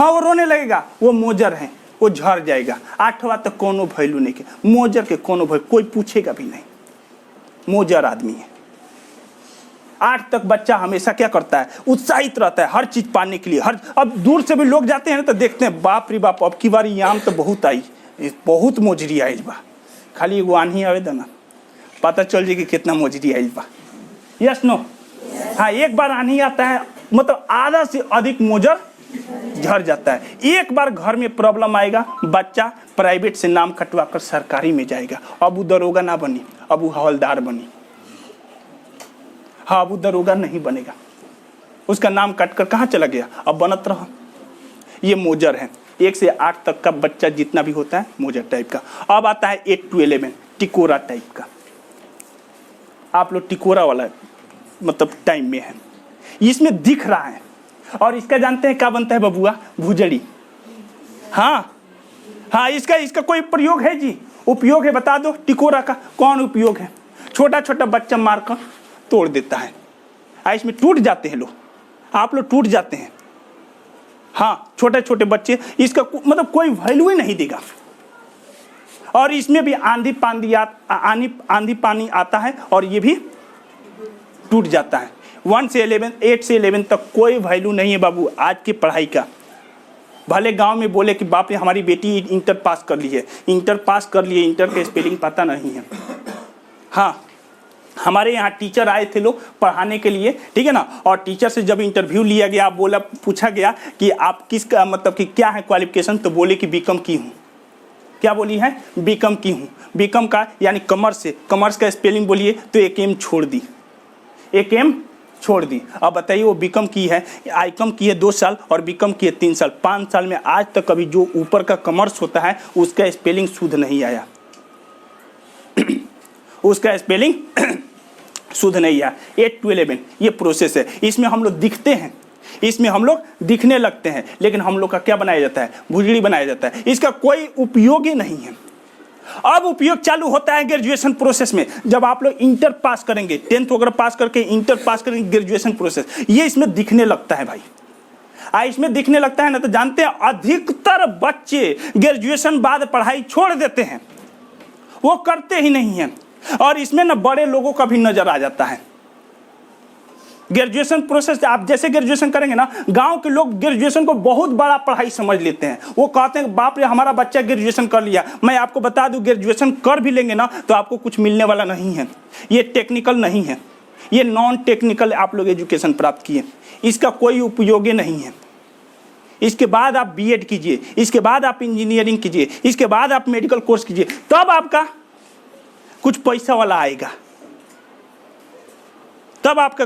हाँ वो रोने लगेगा, वो मोजर है, वो झड़ जाएगा। 8वां तक कोनो वैल्यू नहीं के, मोजर के कोनो वैल्यू, कोई पूछेगा भी नहीं, मोजर आदमी है। 8 तक बच्चा हमेशा क्या करता है, उत्साहित रहता है हर चीज पाने के लिए। हर अब दूर से भी लोग जाते हैं ना तो देखते हैं, बाप रे बाप अब की बार आम तो बहुत आई, बहुत मोजरी आई बा, खाली एगो आन्ही आवे ना पता चल जाए कि कितना मोजरी आई बा। Yes no? हाँ, एक बार आन्ही आता है मतलब आधा से अधिक मोजर झड़ जाता है। एक बार घर में प्रॉब्लम आएगा, बच्चा प्राइवेट से नाम कटवा कर सरकारी में जाएगा। अब वो दरोगा ना बनी, अब वो हवलदार बनी। हाँ, वो दरोगा नहीं बनेगा, उसका नाम कटकर कहाँ चला गया, अब बनत रहा। ये मोजर है। 1 से 8 तक का बच्चा जितना भी होता है मोजर टाइप का। अब आता है 8 to 11 टिकोरा टाइप का। आप लोग टिकोरा वाला मतलब टाइम में है, इसमें दिख रहा है। और इसका जानते हैं क्या बनता है बबुआ, भुजड़ी। हाँ हाँ, इसका कोई प्रयोग है जी, उपयोग है बता दो। टिकोरा का कौन उपयोग है? छोटा छोटा बच्चा मारकर तोड़ देता है, इसमें टूट जाते हैं लोग, आप लोग टूट जाते हैं। हाँ, छोटे छोटे बच्चे, इसका मतलब कोई वैल्यू ही नहीं देगा। और इसमें भी आंधी पानी आता है और ये भी टूट जाता है। 8 से 11 तक कोई वैल्यू नहीं है बाबू आज की पढ़ाई का। भले गांव में बोले कि बाप रे हमारी बेटी इंटर पास कर ली है, इंटर पास कर लिए, इंटर का स्पेलिंग पता नहीं है। हाँ, हमारे यहाँ टीचर आए थे लोग पढ़ाने के लिए, ठीक है ना, और टीचर से जब इंटरव्यू लिया गया, पूछा गया कि आप किसका मतलब कि क्या है क्वालिफिकेशन, तो बोले कि बीकॉम की हूँ। क्या बोली है? बीकॉम की हूँ। बीकॉम का यानी कॉमर्स से, कॉमर्स का स्पेलिंग बोलिए तो एक एम छोड़ दी, एक एम छोड़ दी। अब बताइए वो बीकॉम की है, आईकॉम की है 2 साल और बीकॉम की है 3 साल, 5 साल में आज तक कभी जो ऊपर का कॉमर्स होता है उसका स्पेलिंग शुद्ध नहीं आया उसका स्पेलिंग शुद्ध नहीं आया। 8 to 11 ये प्रोसेस है। इसमें हम लोग दिखते हैं, इसमें हम लोग दिखने लगते हैं, लेकिन हम लोग का क्या बनाया जाता है, भुजड़ी बनाया जाता है। इसका कोई उपयोग ही नहीं है। अब उपयोग चालू होता है ग्रेजुएशन प्रोसेस में, जब आप लोग इंटर पास करेंगे, 10th वगैरह पास करके इंटर पास करेंगे, ग्रेजुएशन प्रोसेस ये इसमें दिखने लगता है भाई। इसमें दिखने लगता है ना, तो जानते हैं अधिकतर बच्चे ग्रेजुएशन बाद पढ़ाई छोड़ देते हैं, वो करते ही नहीं है। और इसमें ना बड़े लोगों का भी नजर आ जाता है। ग्रेजुएशन प्रोसेस, आप जैसे ग्रेजुएशन करेंगे ना, गांव के लोग ग्रेजुएशन को बहुत बड़ा पढ़ाई समझ लेते हैं। वो कहते हैं बाप रे हमारा बच्चा ग्रेजुएशन कर लिया। मैं आपको बता दूं, ग्रेजुएशन कर भी लेंगे ना तो आपको कुछ मिलने वाला नहीं है। ये टेक्निकल नहीं है, ये नॉन टेक्निकल आप लोग एजुकेशन प्राप्त किए, इसका कोई उपयोग नहीं है। इसके बाद आप बीएड कीजिए, इसके बाद आप इंजीनियरिंग कीजिए, इसके बाद आप मेडिकल कोर्स कीजिए, तब आपका कुछ पैसा वाला आएगा, तब आपका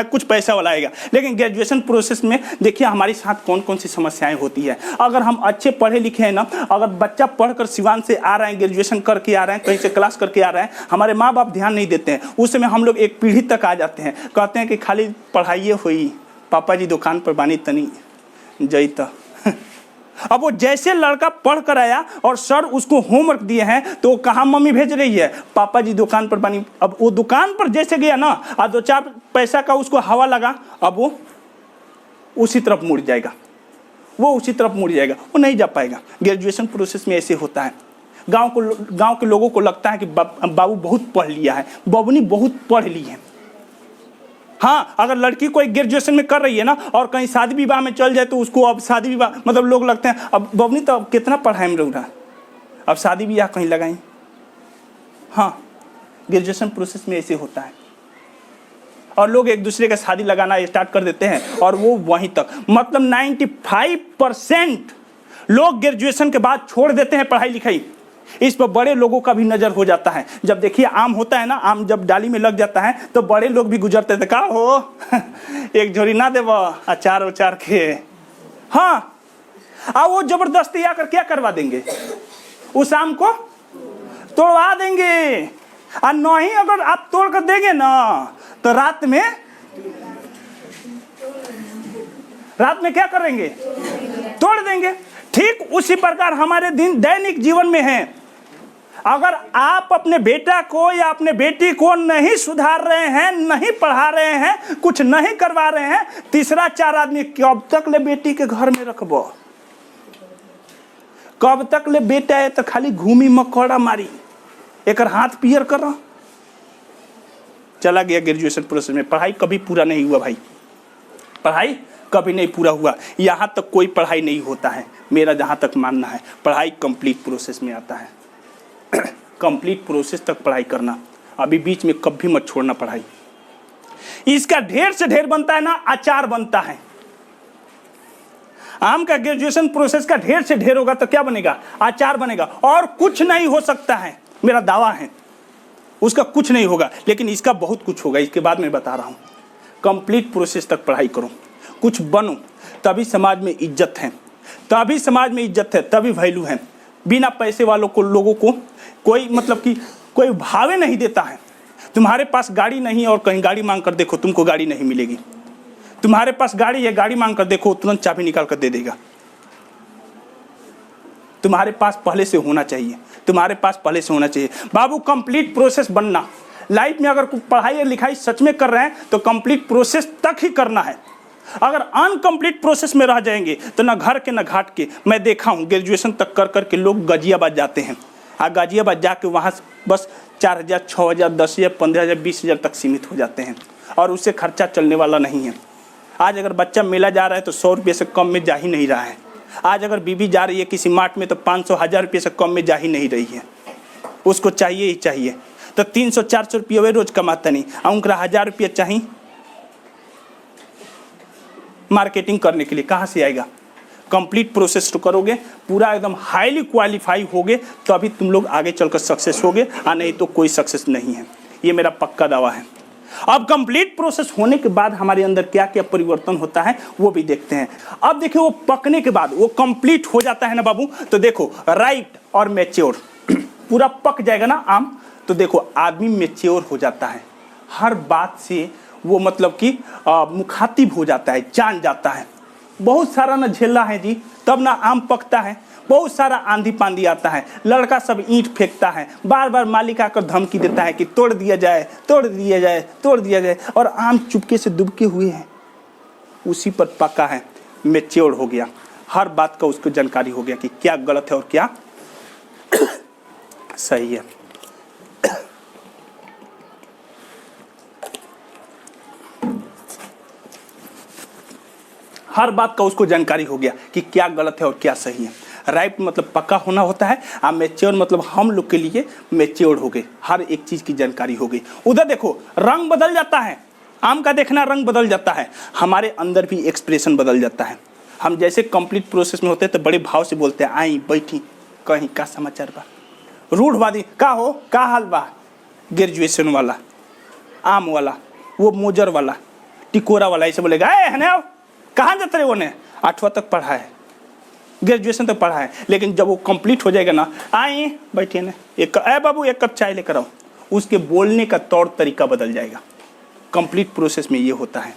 कुछ पैसा वाला आएगा। लेकिन ग्रेजुएशन प्रोसेस में देखिए हमारे साथ कौन कौन सी समस्याएं होती है। अगर हम अच्छे पढ़े लिखे हैं ना, अगर बच्चा पढ़कर सिवान से आ रहे हैं, ग्रेजुएशन करके आ रहे हैं, कहीं से क्लास करके आ रहे हैं, हमारे माँ बाप ध्यान नहीं देते हैं। उस समय हम लोग एक पीढ़ी तक आ जाते हैं, कहते हैं कि खाली पढ़ाइए हुई, पापा जी दुकान पर बानी तनी जईता। अब वो जैसे लड़का पढ़ कर आया और सर उसको होमवर्क दिए हैं, तो कहाँ मम्मी भेज रही है, पापा जी दुकान पर बनी। अब वो दुकान पर जैसे गया ना, और 2-4 पैसा का उसको हवा लगा, अब वो उसी तरफ मुड़ जाएगा, वो उसी तरफ मुड़ जाएगा, वो नहीं जा पाएगा। ग्रेजुएशन प्रोसेस में ऐसे होता है। गांव के लोगों को लगता है कि बाबू बहुत पढ़ लिया है, बबनी बहुत पढ़ ली है। हाँ, अगर लड़की कोई ग्रेजुएशन में कर रही है ना और कहीं शादी विवाह में चल जाए तो उसको अब शादी विवाह मतलब लोग लगते हैं अब बबनी तो अब कितना पढ़ाई में रहा, अब शादी विवाह कहीं लगाई। हाँ, ग्रेजुएशन प्रोसेस में ऐसे होता है और लोग एक दूसरे का शादी लगाना स्टार्ट कर देते हैं और वो वहीं तक, मतलब 95% लोग ग्रेजुएशन के बाद छोड़ देते हैं पढ़ाई लिखाई। इस पर बड़े लोगों का भी नजर हो जाता है। जब देखिए आम होता है ना, आम जब डाली में लग जाता है तो बड़े लोग भी गुजरते थे, का हो एक झोरी ना देव अचार उचार के। हाँ, अब वो जबरदस्ती आकर क्या करवा देंगे, उस आम को तोड़वा देंगे। और नहीं अगर आप तोड़ कर देंगे ना तो रात में क्या करेंगे, तोड़ देंगे। ठीक उसी प्रकार हमारे दैनिक जीवन में है। अगर आप अपने बेटा को या अपने बेटी को नहीं सुधार रहे हैं, नहीं पढ़ा रहे हैं, कुछ नहीं करवा रहे हैं, तीसरा चार आदमी कब तक ले बेटी के घर में रखबो? कब तक ले बेटा है तो खाली घूमी मकोड़ा मारी, एक हाथ पियर कर रहा, चला गया ग्रेजुएशन प्रोसेस में। पढ़ाई कभी पूरा नहीं हुआ भाई, पढ़ाई कभी नहीं पूरा हुआ। यहाँ तक कोई पढ़ाई नहीं होता है, मेरा जहाँ तक मानना है पढ़ाई कंप्लीट प्रोसेस में आता है। कंप्लीट प्रोसेस तक पढ़ाई करना, अभी बीच में कभी मत छोड़ना पढ़ाई। इसका ढेर से ढेर बनता है ना, अचार बनता है। आम का ग्रेजुएशन प्रोसेस का ढेर से ढेर होगा तो क्या बनेगा? अचार बनेगा, और कुछ नहीं हो सकता है, मेरा दावा है उसका कुछ नहीं होगा। लेकिन इसका बहुत कुछ होगा, इसके बाद मैं बता रहा हूं। कंप्लीट प्रोसेस तक पढ़ाई करो, कुछ बनो, तभी समाज में इज्जत है, तभी समाज में इज्जत है, तभी वैल्यू है। बिना पैसे वालों को, लोगों को कोई मतलब कि कोई भावे नहीं देता है। तुम्हारे पास गाड़ी नहीं और कहीं गाड़ी मांग कर देखो, तुमको गाड़ी नहीं मिलेगी। तुम्हारे पास गाड़ी है, गाड़ी मांग कर देखो, तुरंत चाबी निकाल कर दे देगा। तुम्हारे पास पहले से होना चाहिए, तुम्हारे पास पहले से होना चाहिए। बाबू कंप्लीट प्रोसेस बनना लाइफ में, अगर पढ़ाई और लिखाई सच में कर रहे हैं तो कंप्लीट प्रोसेस तक ही करना है। अगर अनकंप्लीट प्रोसेस में रह जाएंगे तो ना घर के ना घाट के। मैं देखा हूँ ग्रेजुएशन तक कर करके लोग गाजियाबाद जाते हैं, गाजियाबाद जाके वहाँ बस 4,000, 6,000, 10,000, 15,000, 20,000 तक सीमित हो जाते हैं, और उससे खर्चा चलने वाला नहीं है। आज अगर बच्चा मेला जा रहा है तो 100 रुपये से कम में जा ही नहीं रहा है। आज अगर बीबी जा रही है किसी मार्ट में तो 500, 1000 रुपये से कम में जा ही नहीं रही है। उसको चाहिए ही चाहिए। तो 300, 400 रुपये वे रोज कमाता नहीं, उनका 1000 रुपये चाहिए मार्केटिंग करने के लिए। कहाँ से आएगा? कंप्लीट प्रोसेस तो करोगे, पूरा एकदम हाईली क्वालिफाई होगे, तभी तुम लोग आगे चलकर सक्सेस होगे, और नहीं तो कोई सक्सेस नहीं है। ये मेरा पक्का दावा है। अब कंप्लीट प्रोसेस होने के बाद हमारे अंदर क्या क्या परिवर्तन होता है वो भी देखते हैं। अब देखिए, वो पकने के बाद वो कंप्लीट हो जाता है ना बाबू, तो देखो राइट और मैच्योर, पूरा पक जाएगा ना आम, तो देखो आदमी मैच्योर हो जाता है। हर बात से वो मतलब कि मुखातिब हो जाता है, जान जाता है। बहुत सारा ना झेला है जी, तब ना आम पकता है। बहुत सारा आंधी पांधी आता है, लड़का सब ईंट फेंकता है, बार बार मालिक आकर धमकी देता है कि तोड़ दिया जाए, तोड़ दिया जाए, तोड़ दिया जाए, और आम चुपके से दुबके हुए हैं। उसी पर पका है, मैच्योर हो गया, हर बात का उसको जानकारी हो गया कि क्या गलत है और क्या सही है। हर बात का उसको जानकारी हो गया कि क्या गलत है और क्या सही है। राइट मतलब पक्का होना होता है, और मैच्योर मतलब हम लोग के लिए मैच्योर हो गए, हर एक चीज की जानकारी हो गई। उधर देखो रंग बदल जाता है, आम का देखना रंग बदल जाता है, हमारे अंदर भी एक्सप्रेशन बदल जाता है। हम जैसे कंप्लीट प्रोसेस में होते हैं तो बड़े भाव से बोलते हैं, आई बैठी कहीं का समाचार बा, रूढ़वादी का हो, का हाल बा। ग्रेजुएशन वाला, आम वाला, वो मोजर वाला, टिकोरा वाला ऐसे बोलेगा, है कहाँ जाते रहे, वो ने 8वां तक पढ़ा है, ग्रेजुएशन तक पढ़ा है, लेकिन जब वो कंप्लीट हो जाएगा ना, आइए बैठिए ना, एक बाबू एक कप चाय लेकर आओ, उसके बोलने का तौर तरीका बदल जाएगा। कंप्लीट प्रोसेस में ये होता है,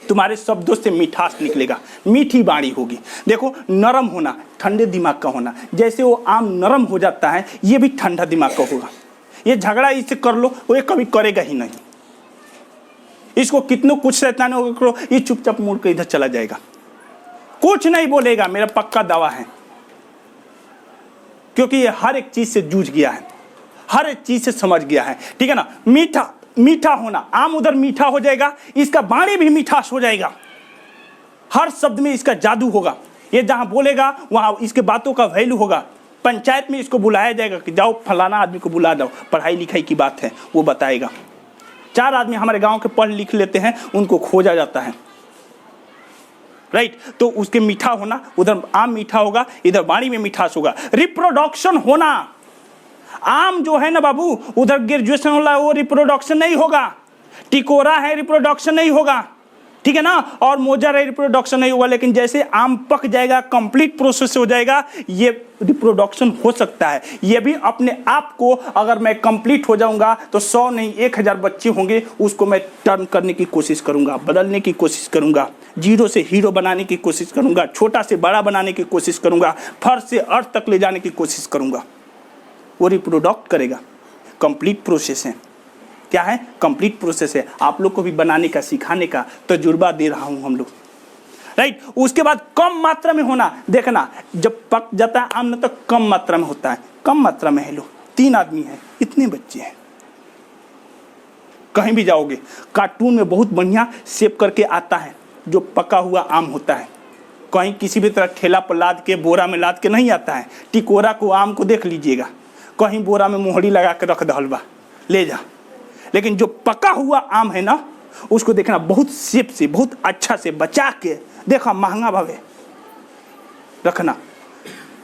तुम्हारे शब्दों से मिठास निकलेगा, मीठी बाणी होगी। देखो नरम होना, ठंडे दिमाग का होना, जैसे वो आम नरम हो जाता है, ये भी ठंडा दिमाग का होगा। ये झगड़ा इससे कर लो, वो ये कभी करेगा ही नहीं। इसको कितनों कुछ शैतान करो, ये चुपचाप मुड़ के इधर चला जाएगा, कुछ नहीं बोलेगा, मेरा पक्का दावा है। क्योंकि ये हर एक चीज से जूझ गया है, हर एक चीज से समझ गया है, ठीक है ना। मीठा मीठा होना, आम उधर मीठा हो जाएगा, इसका बाणी भी मिठास हो जाएगा, हर शब्द में इसका जादू होगा। ये जहां बोलेगा वहां इसके बातों का वैल्यू होगा। पंचायत में इसको बुलाया जाएगा कि जाओ फलाना आदमी को बुला दो, पढ़ाई लिखाई की बात है, वो बताएगा। 4 आदमी हमारे गांव के पढ़ लिख लेते हैं, उनको खोजा जाता है, राइट। तो उसके मीठा होना, उधर आम मीठा होगा, इधर वाणी में मिठास होगा। रिप्रोडक्शन होना, आम जो है ना बाबू, उधर ग्रेजुएशन वाला वो रिप्रोडक्शन नहीं होगा, टिकोरा है रिप्रोडक्शन नहीं होगा, ठीक है ना, और मोजर है रिप्रोडक्शन नहीं होगा। लेकिन जैसे आम पक जाएगा, कंप्लीट प्रोसेस हो जाएगा, ये रिप्रोडक्शन हो सकता है। ये भी अपने आप को, अगर मैं कंप्लीट हो जाऊंगा तो 100 नहीं 1000 बच्चे होंगे, उसको मैं टर्न करने की कोशिश करूंगा, बदलने की कोशिश करूंगा, जीरो से हीरो बनाने की कोशिश करूंगा, छोटा से बड़ा बनाने की कोशिश करूंगा, फर्श से अर्थ तक ले जाने की कोशिश करूंगा। वो रिप्रोडक्ट करेगा। कंप्लीट प्रोसेस है। क्या है? कंप्लीट प्रोसेस है। आप लोग को भी बनाने का, सिखाने का तजुर्बा दे रहा हूँ हम लोग, राइट। उसके बाद कम मात्रा में होना, देखना जब पक जाता है आम न तो कम मात्रा में होता है। कम मात्रा में है लो, 3 आदमी हैं, इतने बच्चे हैं। कहीं भी जाओगे कार्टून में बहुत बढ़िया सेव करके आता है जो पका हुआ आम होता है। कहीं किसी भी तरह ठेला पर लाद के, बोरा में लाद के नहीं आता है। टिकोरा को, आम को देख लीजिएगा, कहीं बोरा में मोहरी लगा के रख दहल बा, ले जा। लेकिन जो पका हुआ आम है ना, उसको देखना बहुत सेफ से, बहुत अच्छा से बचा के, देखा महंगा भावे रखना।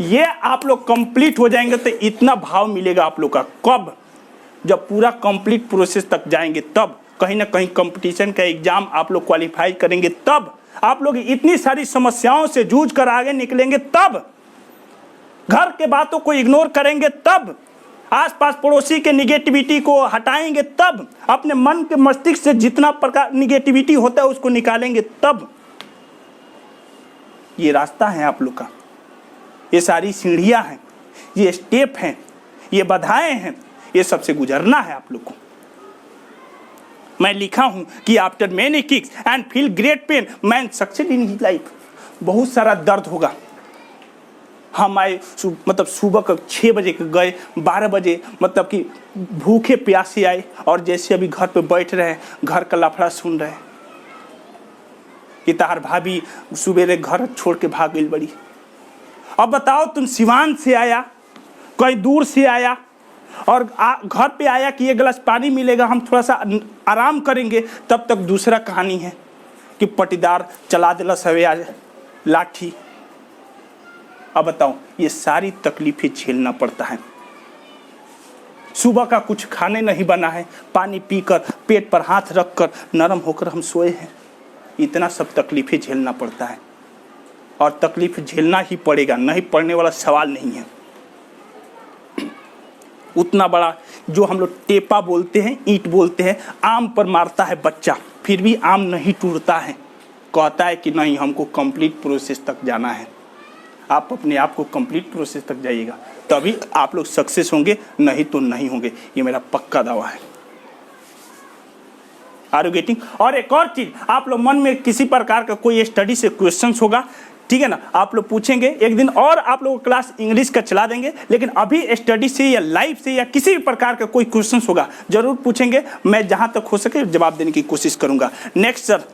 ये आप लोग कंप्लीट हो जाएंगे तो इतना भाव मिलेगा आप लोग का। कब? जब पूरा कंप्लीट प्रोसेस तक जाएंगे, तब कहीं ना कहीं कंपटीशन का एग्जाम आप लोग क्वालिफाई करेंगे, तब आप लोग इतनी सारी समस्याओं से जूझ कर आगे निकलेंगे, तब घर के बातों को इग्नोर करेंगे, तब आसपास पड़ोसी के निगेटिविटी को हटाएंगे, तब अपने मन के मस्तिष्क से जितना प्रकार निगेटिविटी होता है उसको निकालेंगे, तब। ये रास्ता है आप लोग का, ये सारी सीढ़ियां हैं, ये स्टेप हैं, ये बाधाएं हैं, ये सबसे गुजरना है आप लोग को। मैं लिखा हूं कि after many kicks and feel great pen man succeed in his life. बहुत सारा दर्द होगा। हम आए मतलब सुबह का 6 बजे गए, 12 बजे मतलब कि भूखे प्यासे आए, और जैसे अभी घर पे बैठ रहे, घर का लफड़ा सुन रहे कि तार भाभी सुबेरे घर छोड़ के भाग गई बड़ी। अब बताओ, तुम सिवान से आया, कहीं दूर से आया, और घर पे आया कि 1 गिलास पानी मिलेगा, हम थोड़ा सा आराम करेंगे, तब तक दूसरा कहानी है कि पटीदार चला दिला सवे आज लाठी। अब बताओ, ये सारी तकलीफें झेलना पड़ता है। सुबह का कुछ खाने नहीं बना है, पानी पीकर पेट पर हाथ रखकर नरम होकर हम सोए हैं। इतना सब तकलीफें झेलना पड़ता है, और तकलीफ झेलना ही पड़ेगा, नहीं पड़ने वाला सवाल नहीं है। उतना बड़ा जो हम लोग टेपा बोलते हैं, ईंट बोलते हैं, आम पर मारता है बच्चा, फिर भी आम नहीं टूटता है। कहता है कि नहीं, हमको कंप्लीट प्रोसेस तक जाना है। आप अपने आप को कंप्लीट प्रोसेस तक जाइएगा, तभी आप लोग सक्सेस होंगे, नहीं तो नहीं होंगे। ये मेरा पक्का दावा है। Are you getting? और एक और चीज, आप लोग मन में किसी प्रकार का कोई स्टडी से क्वेश्चंस होगा, ठीक है ना, आप लोग पूछेंगे। एक दिन और आप लोग क्लास इंग्लिश का चला देंगे, लेकिन अभी स्टडी से या लाइफ से या किसी भी प्रकार का कोई क्वेश्चंस होगा जरूर पूछेंगे। मैं जहां तक हो सके जवाब देने की कोशिश करूंगा। Next sir.